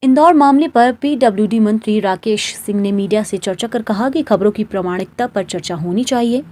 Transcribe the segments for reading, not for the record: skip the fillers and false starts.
इंदौर मामले पर पीडब्ल्यूडी मंत्री राकेश सिंह ने मीडिया से चर्चा कर कहा कि खबरों की प्रामाणिकता पर चर्चा होनी चाहिए।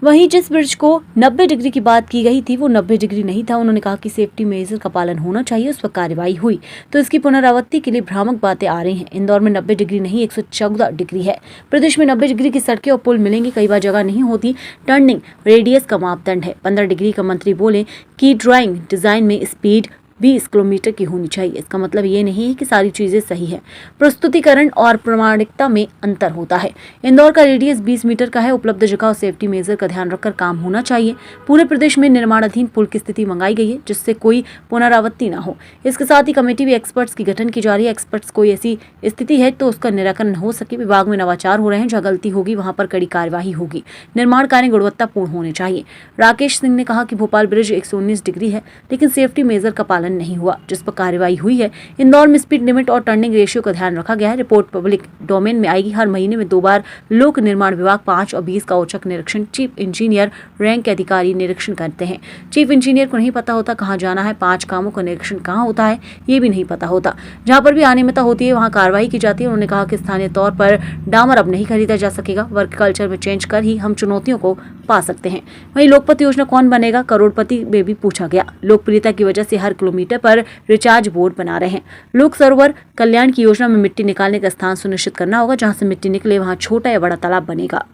वहीं जिस ब्रिज को 90 डिग्री की बात की गई थी वो 90 डिग्री नहीं था। उन्होंने कहा कि सेफ्टी मेजर का पालन होना चाहिए, उस पर कार्रवाई हुई तो इसकी पुनरावृत्ति के लिए भ्रामक बातें आ रही हैं। इंदौर में 90 डिग्री नहीं 114 डिग्री है। प्रदेश में 90 डिग्री की सड़कें और पुल मिलेंगे, कई बार जगह नहीं होती। टर्निंग रेडियस का मापदंड है 15 डिग्री का। मंत्री बोले कि ड्राइंग डिजाइन में स्पीड 20 किलोमीटर की होनी चाहिए। इसका मतलब ये नहीं है कि सारी चीजें सही है, प्रस्तुतिकरण और प्रामाणिकता में अंतर होता है। इंदौर का रेडियस 20 मीटर का है। उपलब्ध जगह और सेफ्टी मेजर का ध्यान रखकर काम होना चाहिए। पूरे प्रदेश में निर्माणाधीन पुल की स्थिति मंगाई गई है जिससे कोई पुनरावृत्ति न हो। इसके साथ ही कमेटी भी एक्सपर्ट्स की गठन की जा रही है। एक्सपर्ट्स कोई ऐसी स्थिति है तो उसका निराकरण हो सके। विभाग में नवाचार हो रहे हैं, जहाँ गलती होगी वहां पर कड़ी कार्यवाही होगी। निर्माण कार्य गुणवत्तापूर्ण होने चाहिए। राकेश सिंह ने कहा कि भोपाल ब्रिज 119 डिग्री है लेकिन सेफ्टी मेजर का पालन नहीं हुआ, जिस पर कार्रवाई हुई है। इंदौर में स्पीड लिमिट और टर्निंग रेशियो का ध्यान रखा गया है। रिपोर्ट पब्लिक डोमेन में आएगी। हर महीने में 2 बार लोक निर्माण विभाग 5 और 20 का औचक निरीक्षण चीफ इंजीनियर रैंक के अधिकारी निरीक्षण करते हैं। चीफ इंजीनियर को नहीं पता होता कहाँ जाना है, 5 कामों का निरीक्षण कहाँ होता है ये भी नहीं पता होता। जहाँ पर भी अनियमितता होती है वहाँ कार्रवाई की जाती है। उन्होंने कहा कि स्थानीय तौर पर डामर अब नहीं खरीदा जा सकेगा। वर्क कल्चर में चेंज कर ही हम चुनौतियों को पा सकते हैं। वहीं लोकपति योजना कौन बनेगा, करोड़पति में भी पूछा गया। लोकप्रियता की वजह से हर किलोमीटर पर रिचार्ज बोर्ड बना रहे हैं। लोक सरोवर कल्याण की योजना में मिट्टी निकालने का स्थान सुनिश्चित करना होगा। जहां से मिट्टी निकले वहां छोटा या बड़ा तालाब बनेगा।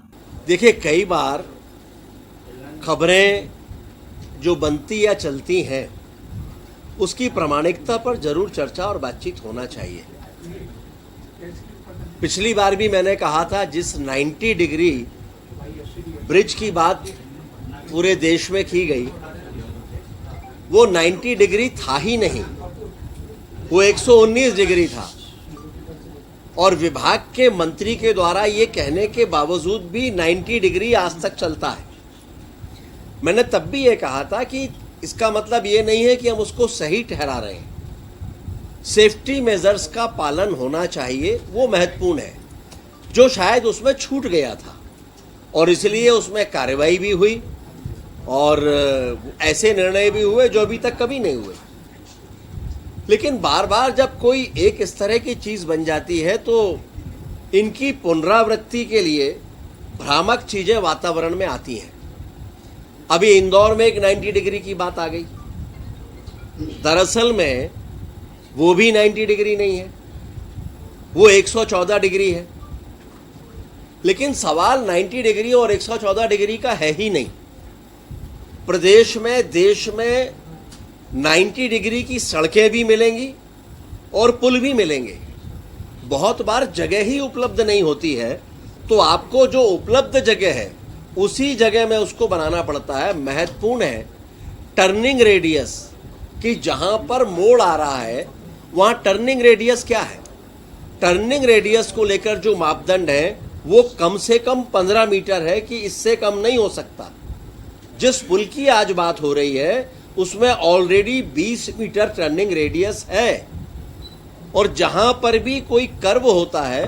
देखिए, कई बार खबरें जो बनती या चलती हैं उसकी प्रामाणिकता पर जरूर चर्चा और बातचीत होना चाहिए। पिछली बार भी मैंने कहा था, जिस 90 डिग्री ब्रिज की बात पूरे देश में की गई वो 90 डिग्री था ही नहीं, वो 119 डिग्री था। और विभाग के मंत्री के द्वारा ये कहने के बावजूद भी 90 डिग्री आज तक चलता है। मैंने तब भी ये कहा था कि इसका मतलब ये नहीं है कि हम उसको सही ठहरा रहे हैं। सेफ्टी मेजर्स का पालन होना चाहिए, वो महत्वपूर्ण है, जो शायद उसमें छूट गया था और इसलिए उसमें कार्रवाई भी हुई और ऐसे निर्णय भी हुए जो अभी तक कभी नहीं हुए। लेकिन बार बार जब कोई एक इस तरह की चीज बन जाती है तो इनकी पुनरावृत्ति के लिए भ्रामक चीजें वातावरण में आती हैं। अभी इंदौर में एक 90 डिग्री की बात आ गई। दरअसल में वो भी 90 डिग्री नहीं है, वो 114 डिग्री है। लेकिन सवाल 90 डिग्री और 114 डिग्री का है ही नहीं। प्रदेश में, देश में 90 डिग्री की सड़कें भी मिलेंगी और पुल भी मिलेंगे। बहुत बार जगह ही उपलब्ध नहीं होती है तो आपको जो उपलब्ध जगह है उसी जगह में उसको बनाना पड़ता है। महत्वपूर्ण है टर्निंग रेडियस, कि जहां पर मोड़ आ रहा है वहां टर्निंग रेडियस क्या है। टर्निंग रेडियस को लेकर जो मापदंड है वो कम से कम 15 मीटर है, कि इससे कम नहीं हो सकता। जिस पुल की आज बात हो रही है उसमें ऑलरेडी 20 मीटर टर्निंग रेडियस है। और जहां पर भी कोई कर्व होता है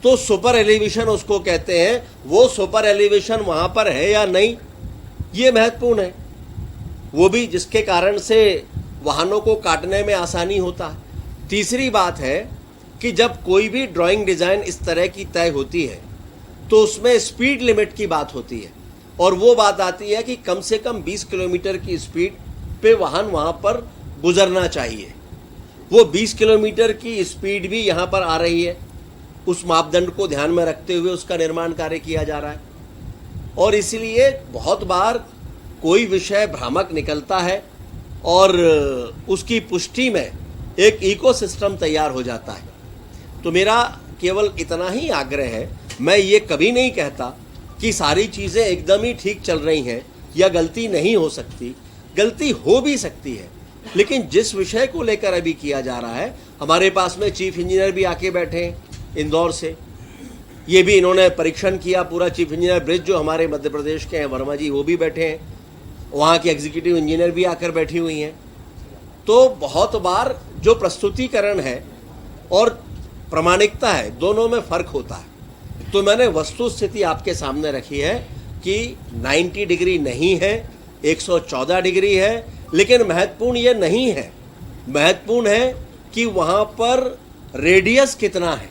तो सुपर एलिवेशन उसको कहते हैं, वो सुपर एलिवेशन वहां पर है या नहीं ये महत्वपूर्ण है। वो भी जिसके कारण से वाहनों को काटने में आसानी होता है। तीसरी बात है कि जब कोई भी ड्राइंग डिजाइन इस तरह की तय होती है तो उसमें स्पीड लिमिट की बात होती है और वो बात आती है कि कम से कम 20 किलोमीटर की स्पीड पे वाहन वहां पर गुजरना चाहिए। वो 20 किलोमीटर की स्पीड भी यहां पर आ रही है। उस मापदंड को ध्यान में रखते हुए उसका निर्माण कार्य किया जा रहा है। और इसलिए बहुत बार कोई विषय भ्रामक निकलता है और उसकी पुष्टि में एक इकोसिस्टम तैयार हो जाता है। तो मेरा केवल इतना ही आग्रह है, मैं ये कभी नहीं कहता कि सारी चीज़ें एकदम ही ठीक चल रही हैं या गलती नहीं हो सकती। गलती हो भी सकती है, लेकिन जिस विषय को लेकर अभी किया जा रहा है, हमारे पास में चीफ इंजीनियर भी आके बैठे हैं इंदौर से। ये भी इन्होंने परीक्षण किया पूरा। चीफ इंजीनियर ब्रिज जो हमारे मध्य प्रदेश के हैं, वर्मा जी, वो भी बैठे हैं। वहाँ की एग्जीक्यूटिव इंजीनियर भी आकर बैठी हुई हैं। तो बहुत बार जो प्रस्तुतिकरण है और प्रामाणिकता है, दोनों में फर्क होता है। तो मैंने वस्तु स्थिति आपके सामने रखी है कि 90 डिग्री नहीं है, 114 डिग्री है। लेकिन महत्वपूर्ण ये नहीं है, महत्वपूर्ण है कि वहाँ पर रेडियस कितना है,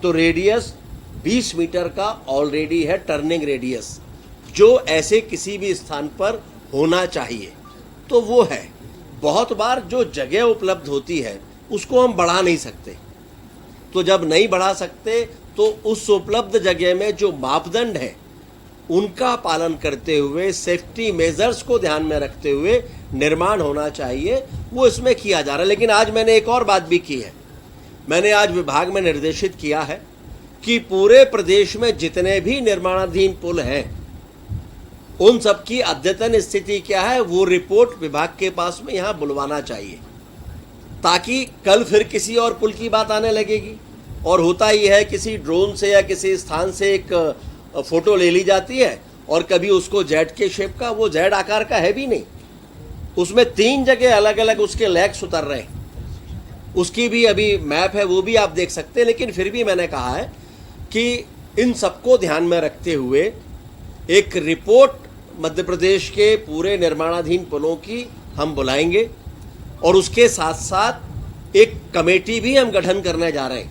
तो रेडियस 20 मीटर का ऑलरेडी है टर्निंग रेडियस, जो ऐसे किसी भी स्थान पर होना चाहिए, तो वो है। बहुत बार जो जगह उपलब्ध होती है उसको हम बढ़ा नहीं सकते, तो जब नहीं बढ़ा सकते तो उस उपलब्ध जगह में जो मापदंड है उनका पालन करते हुए, सेफ्टी मेजर्स को ध्यान में रखते हुए निर्माण होना चाहिए, वो इसमें किया जा रहा है। लेकिन आज मैंने एक और बात भी की है, मैंने आज विभाग में निर्देशित किया है कि पूरे प्रदेश में जितने भी निर्माणाधीन पुल हैं उन सब की अद्यतन स्थिति क्या है वो रिपोर्ट विभाग के पास में यहाँ बुलवाना चाहिए, ताकि कल फिर किसी और पुल की बात आने लगेगी। और होता ही है, किसी ड्रोन से या किसी स्थान से एक फोटो ले ली जाती है और कभी उसको जेड के शेप का, वो जेड आकार का है भी नहीं, उसमें 3 जगह अलग अलग उसके लेग्स उतर रहे हैं, उसकी भी अभी मैप है, वो भी आप देख सकते हैं। लेकिन फिर भी मैंने कहा है कि इन सबको ध्यान में रखते हुए एक रिपोर्ट मध्य प्रदेश के पूरे निर्माणाधीन पुलों की हम बुलाएंगे और उसके साथ साथ एक कमेटी भी हम गठन करने जा रहे हैं